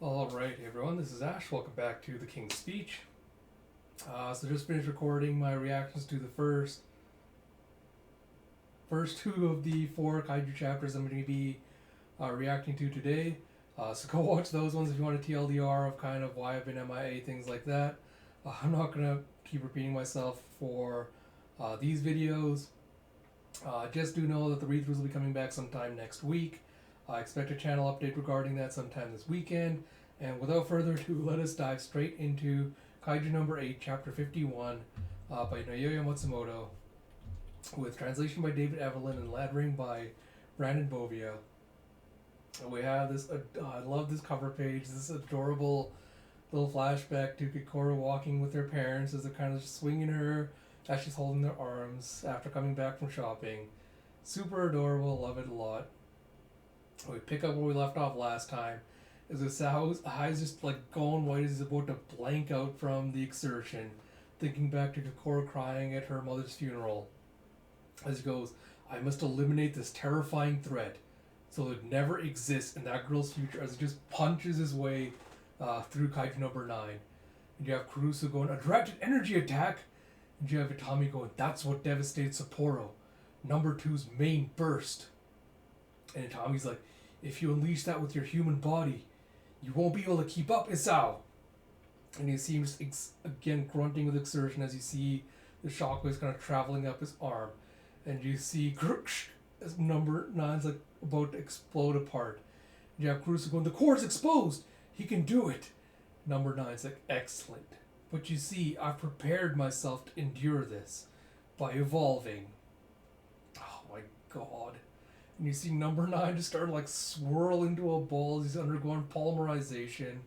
Alright, everyone, this is Ash. Welcome back to The King's Speech. So just finished recording my reactions to the first two of the four Kaiju chapters I'm going to be reacting to today. So go watch those ones if you want a TLDR of kind of why I've been MIA, things like that. I'm not going to keep repeating myself for these videos. Just do know that the read-throughs will be coming back sometime next week. I expect a channel update regarding that sometime this weekend. And without further ado, let us dive straight into Kaiju number 8, chapter 51, by Naoya Matsumoto, with translation by David Evelyn and lettering by Brandon Bovia. We have this, I love this cover page, this adorable little flashback to Kikoro walking with her parents as they're kind of just swinging her as she's holding their arms after coming back from shopping. Super adorable, love it a lot. We pick up where we left off last time. As Sao's eyes just like going white as he's about to blank out from the exertion, thinking back to Kokoro crying at her mother's funeral. As he goes, I must eliminate this terrifying threat so it never exists in that girl's future, as he just punches his way through Kaiju number 9. And you have Kurusu going, a directed energy attack! And you have Itami going, that's what devastated Sapporo. Number 2's main burst. And Itami's like, if you unleash that with your human body, you won't be able to keep up, Isao. And you see him just again grunting with exertion as you see the shockwaves kind of traveling up his arm. And you see as number 9's like about to explode apart. And you have Kurusu going, the core's exposed! He can do it! Number 9's like, excellent. But you see, I've prepared myself to endure this by evolving. Oh my god. And you see number 9 just start like swirl into a ball as he's undergoing polymerization.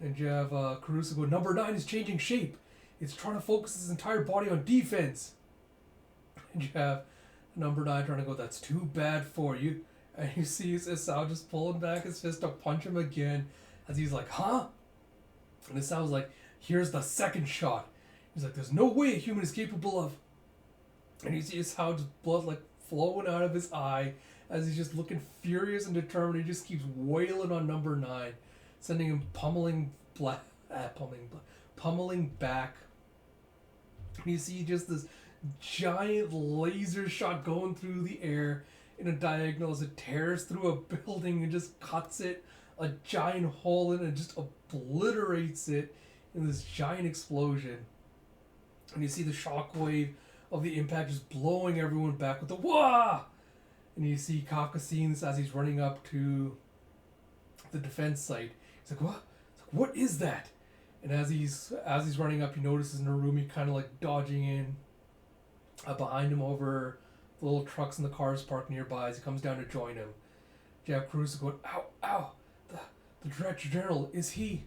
And you have Kurusu go, number 9 is changing shape. It's trying to focus his entire body on defense. And you have number 9 trying to go, that's too bad for you. And you see Isao just pulling back his fist to punch him again as he's like, huh? And Isao's like, here's the second shot. He's like, there's no way a human is capable of. And you see Isao just blood like flowing out of his eye as he's just looking furious and determined. He just keeps wailing on number 9, sending him pummeling back. And you see just this giant laser shot going through the air in a diagonal as it tears through a building and just cuts it a giant hole in it and just obliterates it in this giant explosion. And you see the shockwave of the impact just blowing everyone back with the wah! And you see Kafka seeing this as he's running up to the defense site. He's like, what? What is that? And as he's running up, he notices Narumi kind of like dodging in behind him over the little trucks and the cars parked nearby as he comes down to join him. You have Kurusu going, ow, ow! The Director General, is he?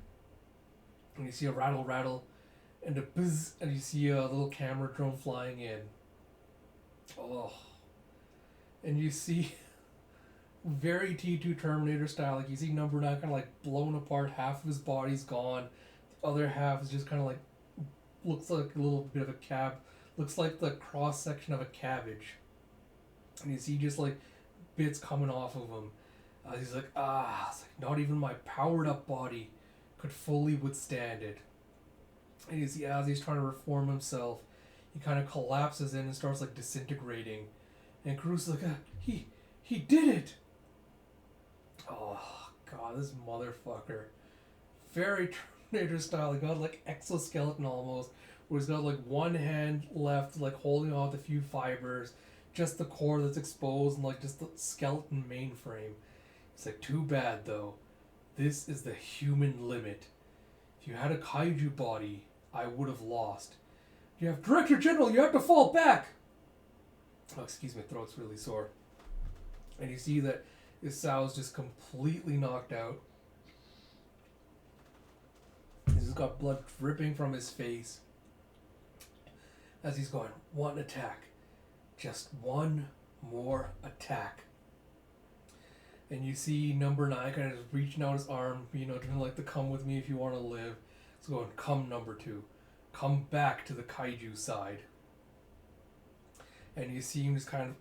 And you see a rattle, and a buzz, and you see a little camera drone flying in. Oh. And you see, very T2 Terminator style, like you see number 9 kind of like blown apart, half of his body's gone, the other half is just kind of like, looks like a little bit of a looks like the cross section of a cabbage. And you see just like bits coming off of him. He's like, it's like not even my powered up body could fully withstand it. And you see as he's trying to reform himself, he kind of collapses in and starts like disintegrating. And Kurusu's like, he did it! Oh, god, this motherfucker. Very Terminator style. He got like exoskeleton almost, where he's got like one hand left, like holding off the few fibers, just the core that's exposed, and like just the skeleton mainframe. It's like, too bad though. This is the human limit. If you had a kaiju body, I would have lost. You have Director General, you have to fall back! Oh, excuse me, throat's really sore. And you see that Isao's just completely knocked out. He's got blood dripping from his face. As he's going, one attack. Just one more attack. And you see number 9 kind of just reaching out his arm, doing like the come with me if you want to live. It's going, come number 2. Come back to the kaiju side. And you see him just kind of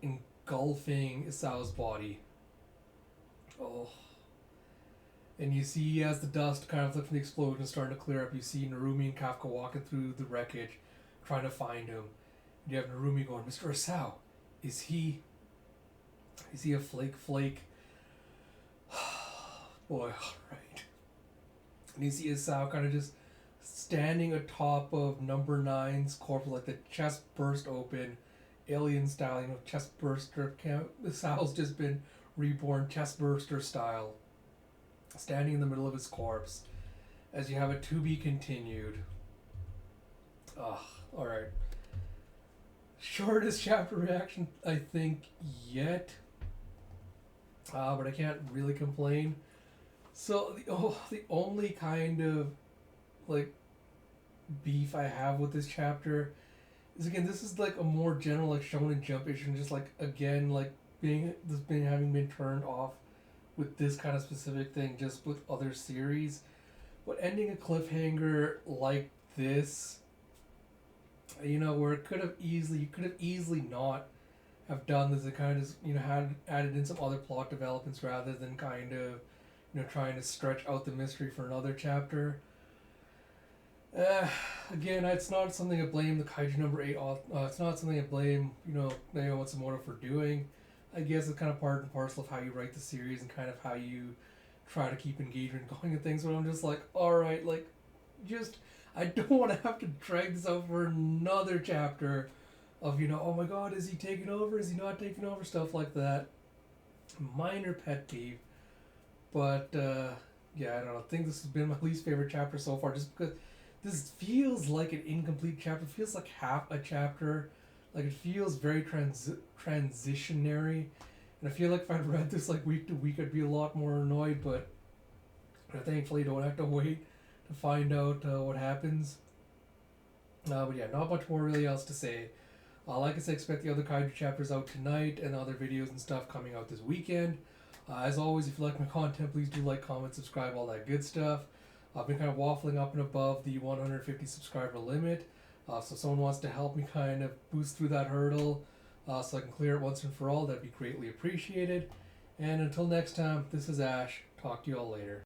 engulfing Isao's body. Oh. And you see as the dust kind of from the explosion starting to clear up, you see Narumi and Kafka walking through the wreckage, trying to find him. And you have Narumi going, Mr. Asao, is he a flake? Boy, alright. And you see Asao kind of just standing atop of number nine's corpse, like the chest burst open, alien style, chest burster. Asao's just been reborn chest burster style, standing in the middle of his corpse, as you have it to be continued. Alright. Shortest chapter reaction, I think, yet. But I can't really complain. So, the only kind of, beef I have with this chapter is, again, this is, a more general, Shonen Jump issue, and just, again, having been turned off with this kind of specific thing, just with other series. But ending a cliffhanger like this, where you could have easily not have done this, it kind of had added in some other plot developments rather than kind of trying to stretch out the mystery for another chapter. Again, it's not something to blame the Kaiju number 8 it's not something to blame Naoya Matsumoto for doing. I guess it's kind of part and parcel of how you write the series and kind of how you try to keep engagement going and things, but I'm just alright, I don't want to have to drag this out for another chapter of, oh my god, is he taking over? Is he not taking over? Stuff like that. Minor pet peeve. But, yeah, I don't know. I think this has been my least favorite chapter so far, just because this feels like an incomplete chapter. It feels like half a chapter. It feels very transitionary. And I feel like if I'd read this, week to week, I'd be a lot more annoyed, but I thankfully don't have to wait to find out what happens. But yeah, not much more really else to say. Like I said, expect the other Kaiju chapters out tonight and other videos and stuff coming out this weekend. As always, if you like my content, please do like, comment, subscribe, all that good stuff. I've been kind of waffling up and above the 150 subscriber limit. So if someone wants to help me kind of boost through that hurdle so I can clear it once and for all, that'd be greatly appreciated. And until next time, this is Ash. Talk to you all later.